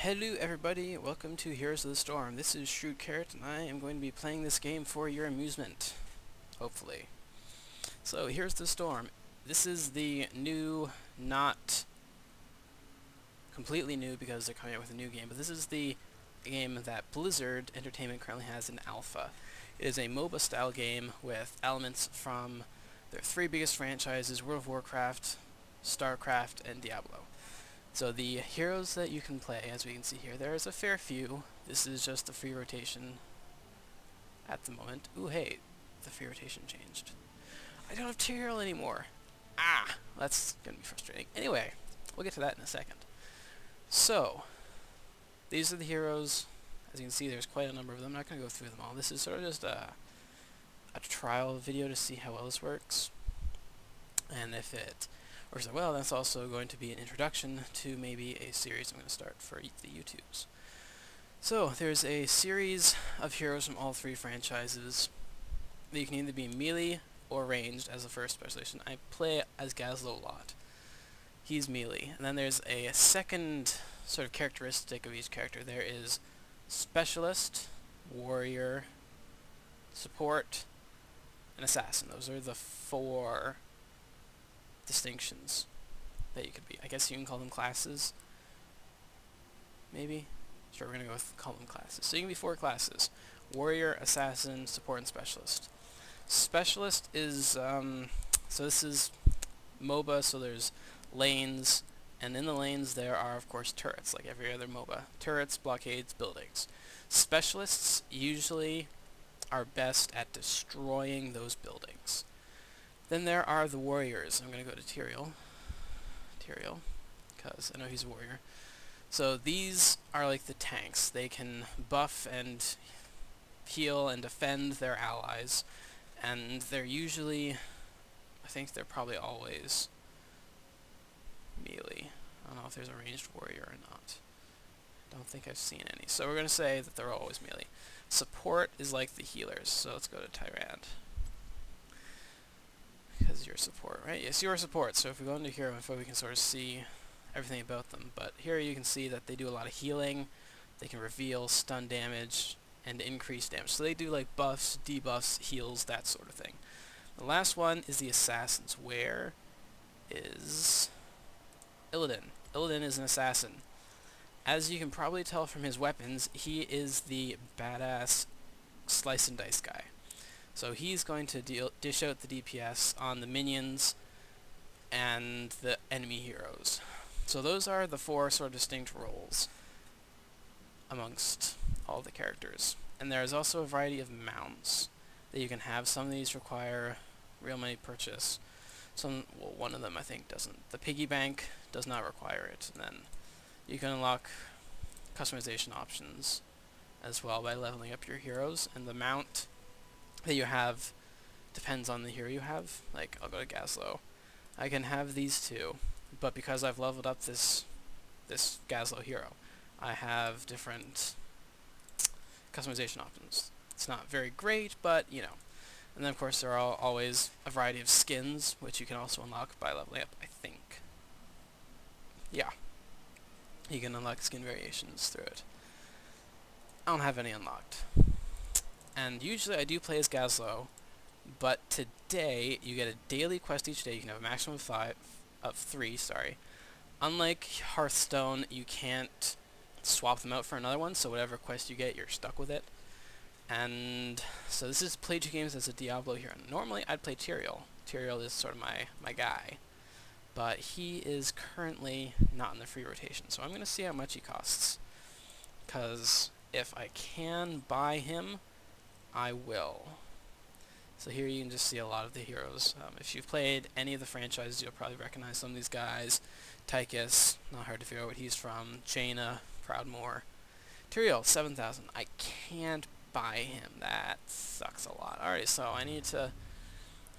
Hello everybody, welcome to Heroes of the Storm. This is ShrewdCarrot and I am going to be playing this game for your amusement. Hopefully. So here's the Storm. This is the new, not completely new because they're coming out with a new game, but this is the game that Blizzard Entertainment currently has in alpha. It is a MOBA style game with elements from their three biggest franchises, World of Warcraft, StarCraft, and Diablo. So the heroes that you can play, as we can see here, there's a fair few. This is just the free rotation at the moment. Ooh, hey, the free rotation changed. I don't have Tyrael anymore. Ah, that's going to be frustrating. Anyway, we'll get to that in a second. So, these are the heroes. As you can see, there's quite a number of them. I'm not going to go through them all. This is sort of just a trial video to see how well this works. And if it works well, that's also going to be an introduction to maybe a series I'm going to start for the YouTubes. So, there's a series of heroes from all three franchises that you can either be melee or ranged as the first specialization. I play as Gazlo a lot. He's melee. And then there's a second sort of characteristic of each character. There is specialist, warrior, support, and assassin. Those are the four distinctions that you could be. I guess you can call them classes. Maybe? Sure, we're going to go with call them classes. So you can be four classes. Warrior, assassin, support, and specialist. Specialist is, so this is MOBA, so there's lanes, and in the lanes there are, of course, turrets, like every other MOBA. Turrets, blockades, buildings. Specialists usually are best at destroying those buildings. Then there are the warriors. I'm going to go to Tyrael, because I know he's a warrior. So these are like the tanks. They can buff and heal and defend their allies, and they're usually, I think they're probably always melee. I don't know if there's a ranged warrior or not. I don't think I've seen any. So we're going to say that they're always melee. Support is like the healers, so let's go to Tyrant. Because you're support, right? Yes, you're support. So if we go into hero info, we can sort of see everything about them. But here you can see that they do a lot of healing. They can reveal stun damage and increase damage. So they do like buffs, debuffs, heals, that sort of thing. The last one is the assassins. Where is Illidan? Illidan is an assassin. As you can probably tell from his weapons, he is the badass slice and dice guy. So he's going to dish out the DPS on the minions and the enemy heroes. So those are the four sort of distinct roles amongst all the characters. And there's also a variety of mounts that you can have. Some of these require real money purchase. Some, well, one of them I think doesn't. The piggy bank does not require it. And then you can unlock customization options as well by leveling up your heroes. And the mount that you have depends on the hero you have. Like, I'll go to Gazlo. I can have these two, but because I've leveled up this Gazlo hero, I have different customization options. It's not very great, but, you know. And then, of course, there are always a variety of skins, which you can also unlock by leveling up, I think. Yeah. You can unlock skin variations through it. I don't have any unlocked. And usually I do play as Gazlo, but today you get a daily quest each day. You can have a maximum of three. Unlike Hearthstone, you can't swap them out for another one, so whatever quest you get, you're stuck with it. And so this is play two games as a Diablo hero. Normally I'd play Tyrael. Tyrael is sort of my guy, but he is currently not in the free rotation, so I'm going to see how much he costs, because if I can buy him, I will. So here you can just see a lot of the heroes. If you've played any of the franchises, you'll probably recognize some of these guys. Tychus, not hard to figure out what he's from. Jaina, Proudmoore. Tyrael, 7,000. I can't buy him. That sucks a lot. Alright, so I need to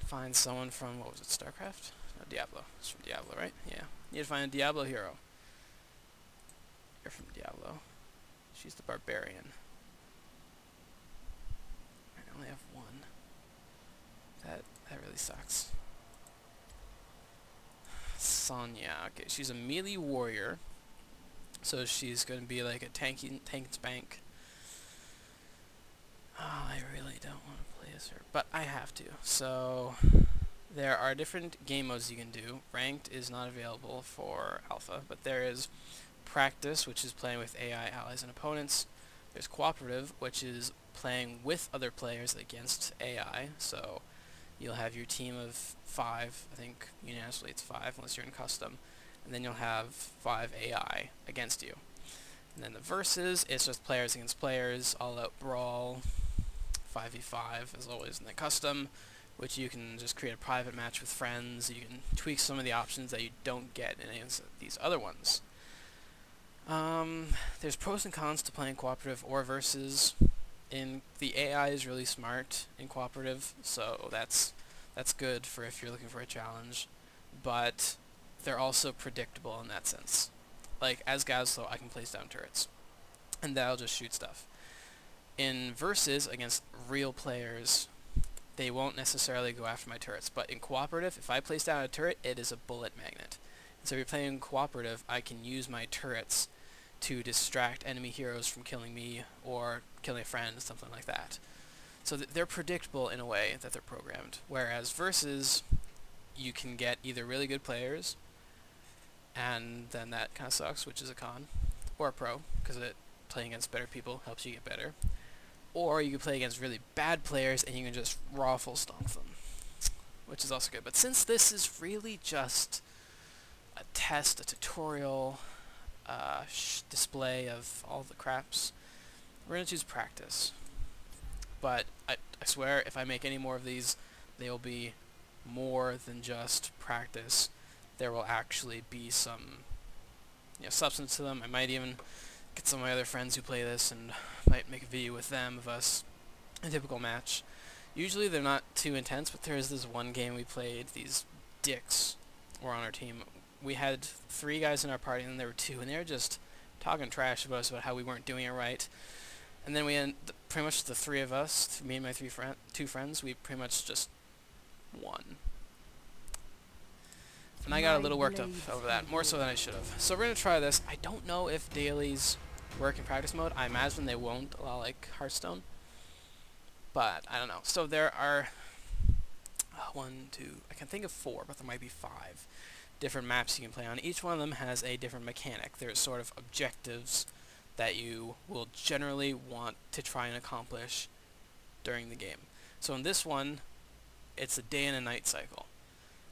find someone from, what was it, StarCraft? No, Diablo. It's from Diablo, right? Yeah. Need to find a Diablo hero. You're from Diablo. She's the barbarian. I only have one. That really sucks. Sonya. Okay, she's a melee warrior. So she's going to be like a tank's bank. Oh, I really don't want to play as her, but I have to. So there are different game modes you can do. Ranked is not available for alpha, but there is practice, which is playing with AI allies and opponents. There's cooperative, which is playing with other players against AI. So you'll have your team of 5, I think unanimously it's 5 unless you're in custom, and then you'll have 5 AI against you. And then the versus, it's just players against players, all out brawl, 5v5 as always in the custom, which you can just create a private match with friends. You can tweak some of the options that you don't get in any of these other ones. There's pros and cons to playing cooperative or versus. The AI is really smart in cooperative, so that's good for if you're looking for a challenge, but they're also predictable in that sense. Like, as Gazlo, I can place down turrets, and that'll just shoot stuff. In versus, against real players, they won't necessarily go after my turrets, but in cooperative, if I place down a turret, it is a bullet magnet. And so if you're playing cooperative, I can use my turrets to distract enemy heroes from killing me or killing a friend, something like that. So they're predictable in a way that they're programmed. Whereas versus, you can get either really good players, and then that kind of sucks, which is a con, or a pro, because playing against better people helps you get better. Or you can play against really bad players and you can just full stomp them, which is also good. But since this is really just a test, a tutorial, display of all the craps, we're going to choose practice. But I swear, if I make any more of these, they will be more than just practice. There will actually be some substance to them. I might even get some of my other friends who play this and might make a video with them of us, a typical match. Usually they're not too intense, but there is this one game we played. These dicks were on our team. We had 3 guys in our party, and then there were 2, and they were just talking trash about us, about how we weren't doing it right. And then pretty much the 3 of us, me and my 2 friends, we pretty much just won. And I got a little worked up over that, more so than I should have. So we're going to try this. I don't know if dailies work in practice mode. I imagine they won't, a lot like Hearthstone. But I don't know. So there are 1, 2, I can think of 4, but there might be 5 different maps you can play on. Each one of them has a different mechanic. There's sort of objectives that you will generally want to try and accomplish during the game. So in this one, it's a day and a night cycle.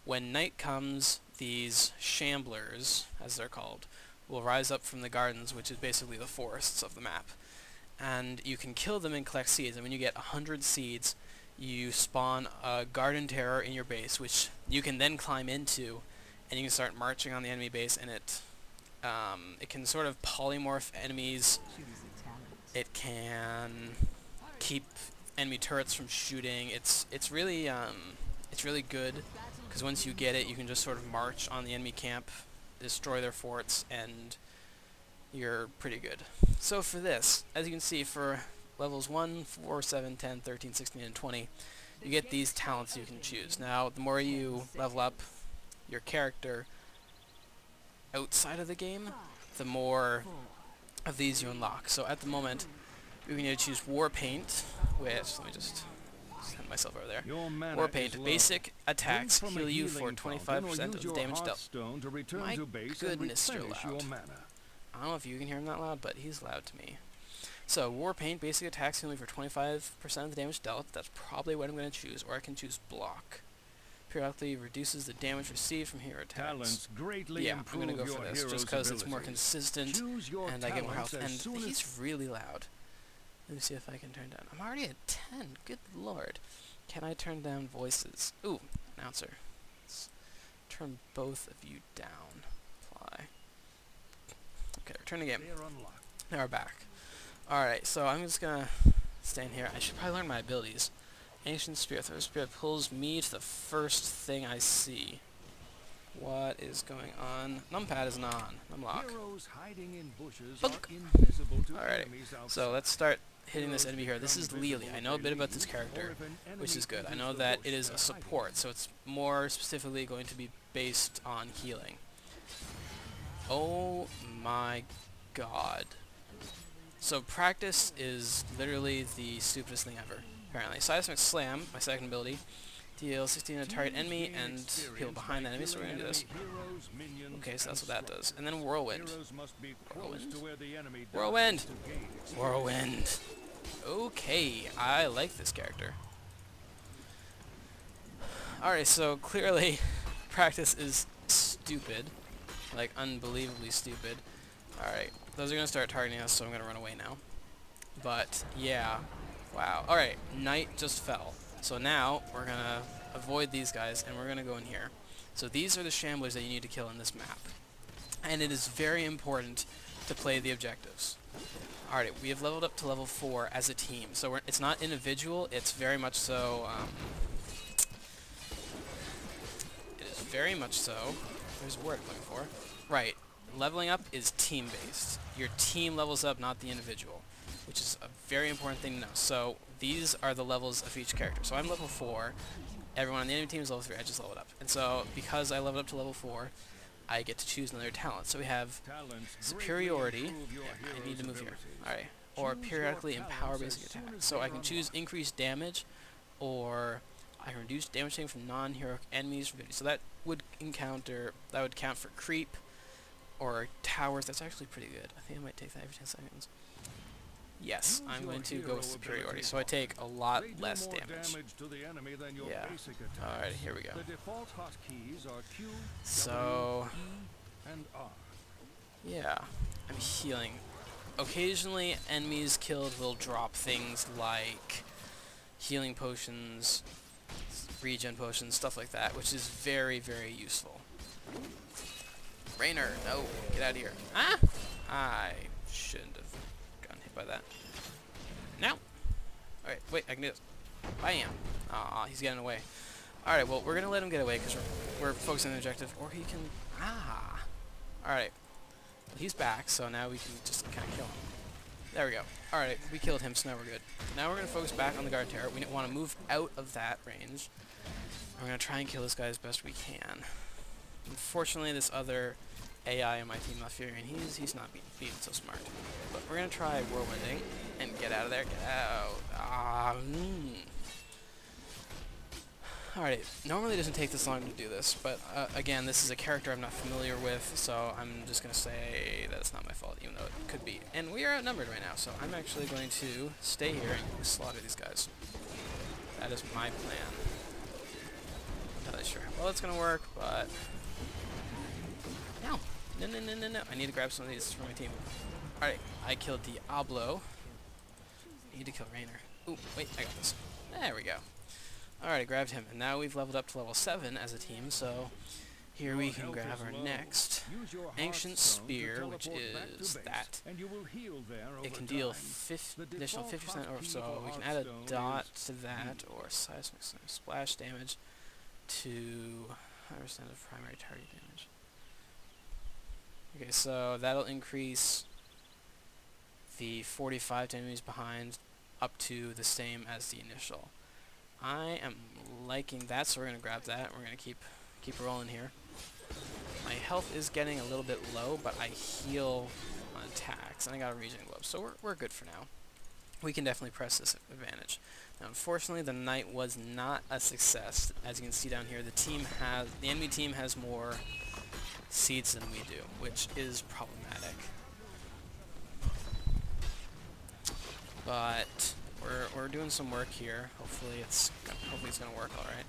When night comes, these shamblers, as they're called, will rise up from the gardens, which is basically the forests of the map. And you can kill them and collect seeds, and when you get 100 seeds, you spawn a garden terror in your base, which you can then climb into, and you can start marching on the enemy base, and it can sort of polymorph enemies. It can keep enemy turrets from shooting. It's really good, because once you get it, you can just sort of march on the enemy camp, destroy their forts, and you're pretty good. So for this, as you can see, for levels 1, 4, 7, 10, 13, 16, and 20, you get these talents you can choose. Now, the more you level up your character outside of the game, the more of these you unlock. So at the moment, we need to choose War Paint, which, let me just send myself over there. War Paint, basic attacks heal you for 25% of the damage dealt. My goodness, you're loud. I don't know if you can hear him that loud, but he's loud to me. So, War Paint, basic attacks heal me for 25% of the damage dealt. That's probably what I'm going to choose, or I can choose Block. Periodically reduces the damage received from hero attacks. Yeah, I'm going to go for this, just because it's more consistent, and I get more health. And he's really loud. Let me see if I can turn down. I'm already at 10. Good lord. Can I turn down voices? Ooh, announcer. Let's turn both of you down. Apply. Okay, return to game. Now we're back. Alright, so I'm just gonna stand here. I should probably learn my abilities. Ancient Spirit. Throw Spirit pulls me to the first thing I see. What is going on? Numpad isn't on. Numlock. Alright, so let's start hitting this enemy here. This is Lily. I know a bit about this character, which is good. I know that it is a support, so it's more specifically going to be based on healing. Oh my god. So practice is literally the stupidest thing ever, apparently. Seismic Slam, my second ability, deals 16 to a target enemy and heal behind the enemy, so we're going to do this. Okay, so that's what that does. And then Whirlwind. Whirlwind. Whirlwind! Whirlwind! Okay, I like this character. Alright, so clearly practice is stupid. Like, unbelievably stupid. Alright, those are going to start targeting us, so I'm going to run away now. But, yeah. Wow. Alright, night just fell. So now, we're going to avoid these guys, and we're going to go in here. So these are the shamblers that you need to kill in this map. And it is very important to play the objectives. Alright, we have leveled up to level 4 as a team. So it's not individual, it's very much so, it is very much so, there's a word I'm looking for. Right, leveling up is team-based. Your team levels up, not the individual, which is a very important thing to know. So these are the levels of each character. So I'm level 4, everyone on the enemy team is level 3, I just leveled up. And so, because I leveled up to level 4, I get to choose another talent. So we have superiority, I need to move here, alright, or periodically empower basic attack. So I can choose increased damage, or I can reduce damage taken from non-heroic enemies from 50. So that would count for creep, or towers. That's actually pretty good. I think I might take that every 10 seconds. Yes, I'm going to go with superiority, so I take a lot less damage. Yeah. Alright, here we go. So, yeah, I'm healing. Occasionally, enemies killed will drop things like healing potions, regen potions, stuff like that, which is very, very useful. Rainer, no, get out of here. Ah! I shouldn't have gotten hit by that. Now! Alright, wait, I can do this. Bam! Aw, he's getting away. Alright, well, we're gonna let him get away because we're focusing on the objective, or he can... Ah! Alright. Well, he's back, so now we can just kind of kill him. There we go. Alright, we killed him, so now we're good. Now we're gonna focus back on the guard turret. We want to move out of that range. We're gonna try and kill this guy as best we can. Unfortunately, this other AI on my team, not fearing, he's not being so smart. But we're gonna try whirlwinding and get out of there. Get out. Alright, normally it doesn't take this long to do this, but again, this is a character I'm not familiar with, so I'm just gonna say that it's not my fault, even though it could be. And we are outnumbered right now, so I'm actually going to stay here and slaughter these guys. That is my plan. I'm not really sure how well it's gonna work, but no. No. I need to grab some of these for my team. Alright, I killed Diablo. I need to kill Rainer. Ooh, wait, I got this. There we go. Alright, I grabbed him, and now we've leveled up to level 7 as a team, so here we can grab our next Ancient Spear, which is that. It can deal additional 50% or so. We can add a dot to that, or seismic splash damage to 100% of primary target damage. Okay, so that'll increase the 45 to enemies behind up to the same as the initial. I am liking that, so we're going to grab that. We're going to keep rolling here. My health is getting a little bit low, but I heal on attacks, and I got a regen globe, so we're good for now. We can definitely press this advantage. Now, unfortunately, the night was not a success. As you can see down here, the enemy team has more seeds than we do, which is problematic. But we're doing some work here. Hopefully it's gonna work all right.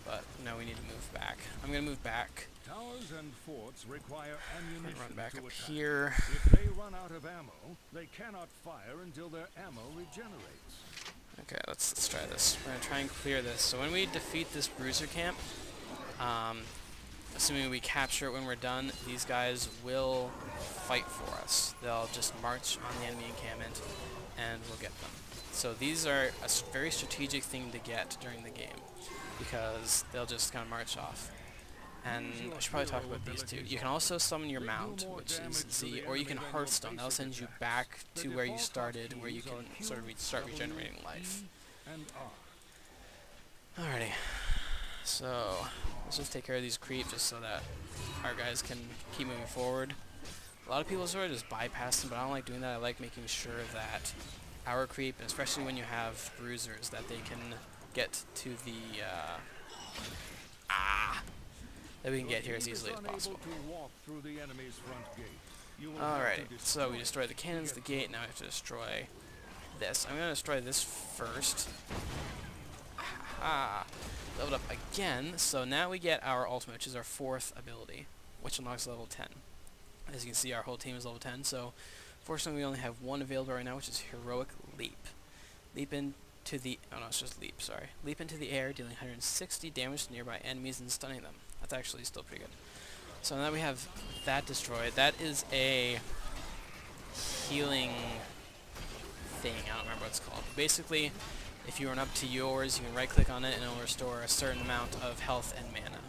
But no, we need to move back. I'm gonna move back. Towers and forts require ammunition. Run back to up attack. here. If they run out of ammo, they cannot fire until their ammo regenerates. Okay, let's try this. We're gonna try and clear this. So when we defeat this bruiser camp, assuming we capture it when we're done, these guys will fight for us. They'll just march on the enemy encampment, and we'll get them. So these are a very strategic thing to get during the game, because they'll just kind of march off. And I should probably talk about these two. You can also summon your mount, which is Z, or you can Hearthstone. That'll send you back to where you started, where you can sort of start regenerating life. Alrighty. So let's just take care of these creep just so that our guys can keep moving forward. A lot of people sort of just bypass them, but I don't like doing that. I like making sure that our creep, and especially when you have bruisers, that they can get to the that we can get here as easily as possible. Alrighty, so we destroyed the cannons, the gate. Now we have to destroy this. I'm gonna destroy this first. Leveled up again, so now we get our ultimate, which is our 4th ability, which unlocks level 10. As you can see, our whole team is level 10, so fortunately we only have one available right now, which is Heroic Leap. Leap into the... oh no, it's just Leap, sorry. Leap into the air, dealing 160 damage to nearby enemies and stunning them. That's actually still pretty good. So now we have that destroyed. That is a healing thing. I don't remember what it's called. Basically, if you run up to yours, you can right-click on it and it will restore a certain amount of health and mana,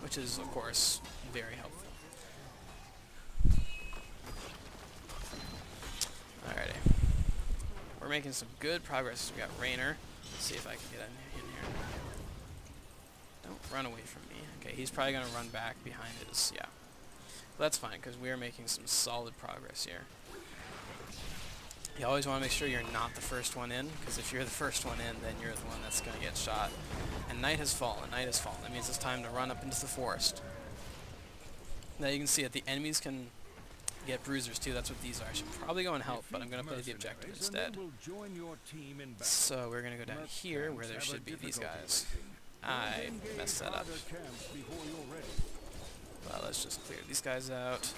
which is, of course, very helpful. Alrighty. We're making some good progress. We got Rainer. Let's see if I can get in here. Don't run away from me. Okay, he's probably going to run back behind his... yeah. But that's fine, because we are making some solid progress here. You always want to make sure you're not the first one in, because if you're the first one in, then you're the one that's going to get shot. And night has fallen. Night has fallen. That means it's time to run up into the forest. Now you can see that the enemies can get bruisers too. That's what these are. I should probably go and help, but I'm going to play the objective instead. So we're going to go down here where there should be these guys. I messed that up. Well, let's just clear these guys out.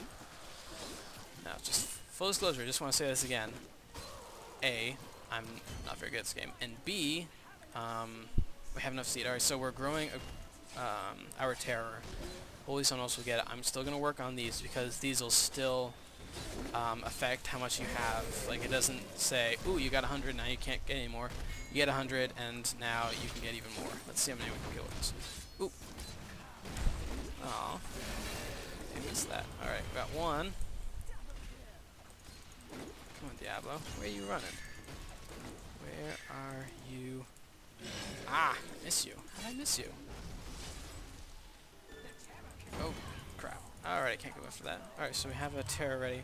Now, just full disclosure, I just want to say this again. A, I'm not very good at this game. And B, we have enough seed. Alright, so we're growing our terror. Holy Sun also get it. I'm still going to work on these because these will still affect how much you have. Like, it doesn't say, ooh, you got 100, now you can't get any more. You get 100, and now you can get even more. Let's see how many we can kill with this. Ooh. Aw. I missed that. Alright, we got one. Come on, Diablo. Where are you running? Where are you? Ah! I miss you. How did I miss you? Oh, crap. Alright, I can't go after that. Alright, so we have a terror ready.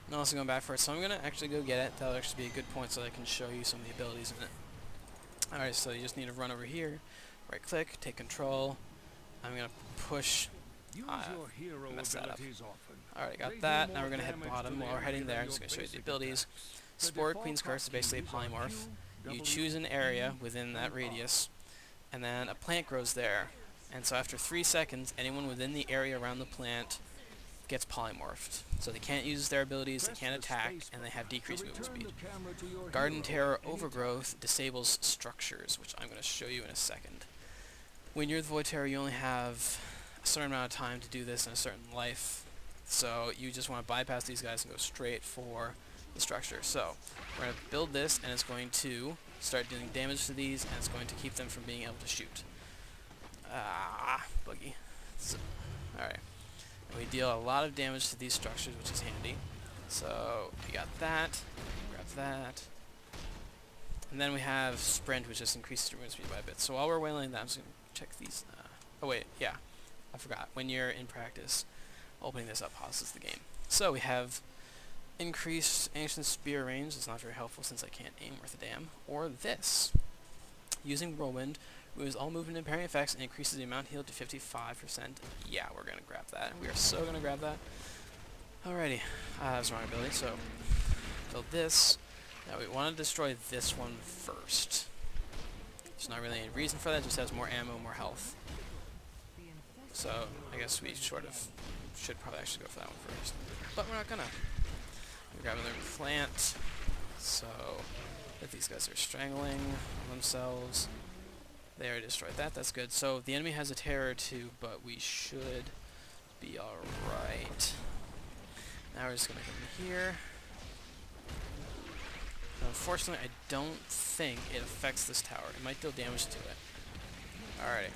I'm also going back for it, so I'm going to actually go get it. That'll actually be a good point so that I can show you some of the abilities in it. Alright, so you just need to run over here, right click, take control. I'm going to push... mess that up. Alright, got that. Now we're going to head bottom. While we're heading there, I'm just going to show you the abilities. Spore Queen's Curse is basically a polymorph. You choose an area within that radius, and then a plant grows there. And so after 3 seconds, anyone within the area around the plant gets polymorphed. So they can't use their abilities, they can't attack, and they have decreased movement speed. Garden Terror Overgrowth disables structures, which I'm going to show you in a second. When you're the Void Terror, you only have a certain amount of time to do this in a certain life. So you just want to bypass these guys and go straight for the structure. So we're going to build this, and it's going to start dealing damage to these, and it's going to keep them from being able to shoot. Buggy. So, alright. We deal a lot of damage to these structures, which is handy. So, we got that. Grab that. And then we have Sprint, which just increases your movement speed by a bit. So while we're wailing that, I'm just going to check these. Oh wait, yeah. I forgot. When you're in practice, opening this up pauses the game. So we have increased Ancient Spear range. It's not very helpful since I can't aim worth a damn. Or this. Using Whirlwind, removes all movement and parrying effects and increases the amount healed to 55%. Yeah, we're going to grab that. We are so going to grab that. Alrighty. That's the wrong ability, so build this. Now we want to destroy this one first. There's not really any reason for that, it just has more ammo, more health. So I guess we sort of should probably actually go for that one first. But we're not gonna. We grab another plant. So if these guys are strangling themselves, they already destroyed that. That's good. So the enemy has a terror too, but we should be alright. Now we're just gonna come here. Unfortunately, I don't think it affects this tower. It might deal damage to it. Alrighty.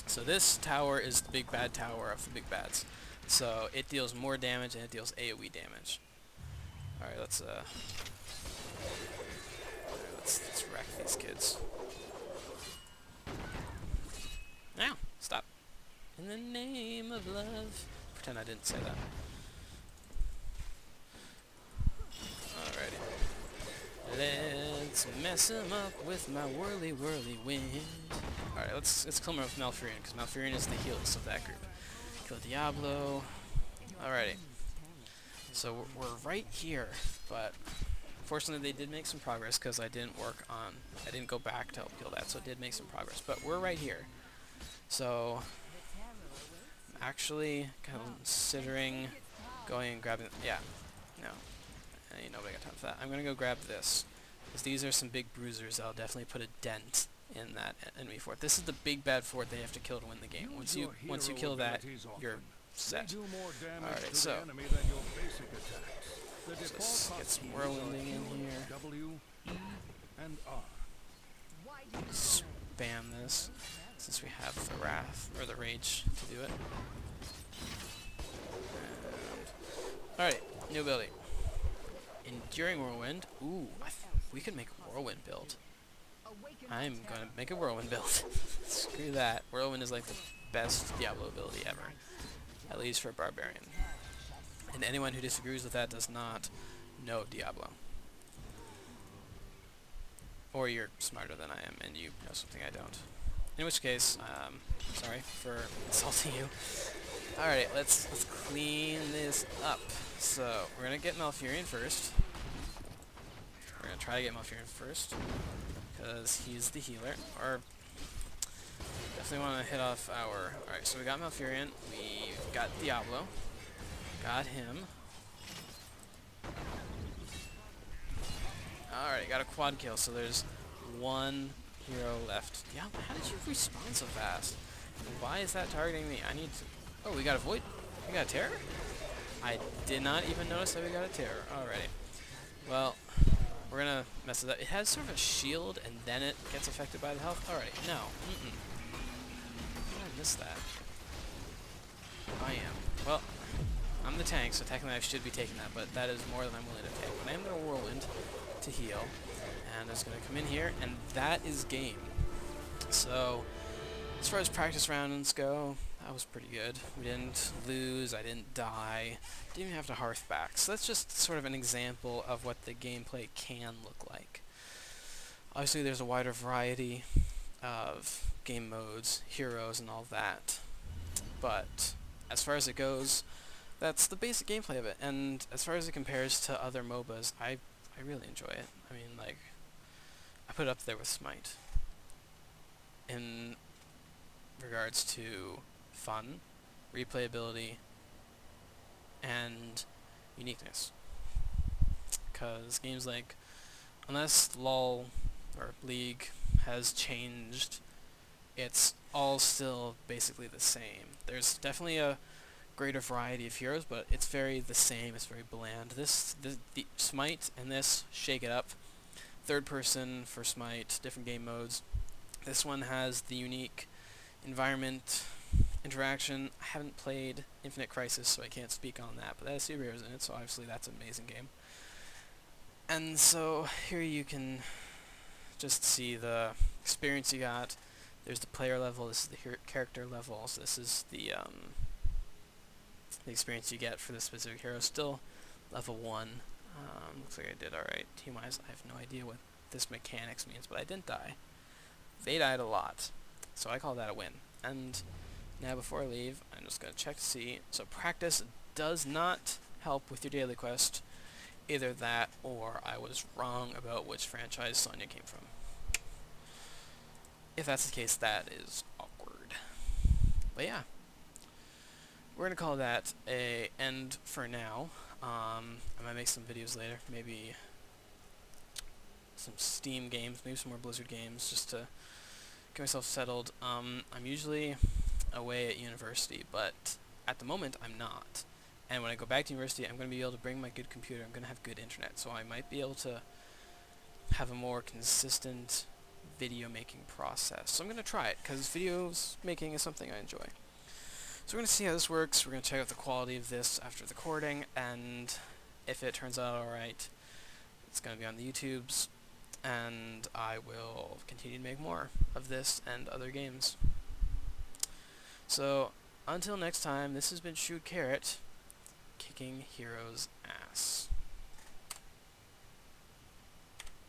So this tower is the big bad tower of the big bads. So it deals more damage and it deals AoE damage. Alright, let's wreck these kids. Now, stop. In the name of love. Pretend I didn't say that. Alrighty. Let's mess him up with my whirly whirly wind. Alright, let's kill him with Malfurion, because Malfurion is the healest of that group. Kill Diablo. Alrighty. So we're right here, but fortunately they did make some progress because I didn't go back to help kill that, so it did make some progress. But we're right here. So I'm actually considering going and grabbing, yeah, no, ain't nobody got time for that. I'm gonna go grab this, because these are some big bruisers that'll definitely put a dent in that enemy fort. This is the big bad fort they have to kill to win the game. Once you kill that, you're set. Alright, so just get some whirlwinding in here. W, E, and R. Spam this, since we have the wrath, or the rage, to do it. Alright, new ability. Enduring Whirlwind. Ooh, we could make a Whirlwind build. I'm gonna make a Whirlwind build. Screw that. Whirlwind is like the best Diablo ability ever. At least for a Barbarian. And anyone who disagrees with that does not know Diablo. Or you're smarter than I am and you know something I don't. In which case, sorry for insulting you. Alright, let's clean this up. So, we're gonna get Malfurion first. We're gonna try to get Malfurion first, because he's the healer. Or, definitely want to hit off our... Alright, so we got Malfurion, we got Diablo, got him. Alright, got a quad kill, so there's one hero left. Diablo, how did you respawn so fast? And why is that targeting me? I need to... Oh, we got a Void? We got a Terror? I did not even notice that we got a Terror. Alrighty. Well, we're gonna mess it up. It has sort of a shield, and then it gets affected by the health. Alrighty, no. How did I miss that? I am. Well, I'm the tank, so technically I should be taking that, but that is more than I'm willing to take. But I am gonna Whirlwind to heal, and it's gonna come in here, and that is game. So, as far as practice rounds go, that was pretty good. We didn't lose, I didn't die, didn't even have to hearth back. So that's just sort of an example of what the gameplay can look like. Obviously there's a wider variety of game modes, heroes, and all that. But as far as it goes, that's the basic gameplay of it. And as far as it compares to other MOBAs, I really enjoy it. I mean, like, I put it up there with Smite. In regards to fun, replayability, and uniqueness. Because games like, unless LoL or League has changed, it's all still basically the same. There's definitely a greater variety of heroes, but it's very the same, it's very bland. The Smite and this shake it up. Third person for Smite, different game modes. This one has the unique environment interaction. I haven't played Infinite Crisis, so I can't speak on that, but that has superheroes in it, so obviously that's an amazing game. And so here you can just see the experience you got. There's the player level, this is the character level, so this is the experience you get for this specific hero. Still level 1. Looks like I did alright. Team-wise, I have no idea what this mechanics means, but I didn't die. They died a lot, so I call that a win. And now before I leave, I'm just going to check to see. So practice does not help with your daily quest. Either that, or I was wrong about which franchise Sonya came from. If that's the case, that is awkward. But yeah, we're going to call that a end for now. I might make some videos later, maybe some Steam games, maybe some more Blizzard games, just to get myself settled. I'm usually away at university, but at the moment I'm not. And when I go back to university, I'm going to be able to bring my good computer, I'm going to have good internet, so I might be able to have a more consistent video making process. So I'm going to try it, because videos making is something I enjoy. So we're going to see how this works, we're going to check out the quality of this after the recording, and if it turns out alright, it's going to be on the YouTubes, and I will continue to make more of this and other games. So, until next time, this has been ShrewdCarrot, kicking heroes' ass.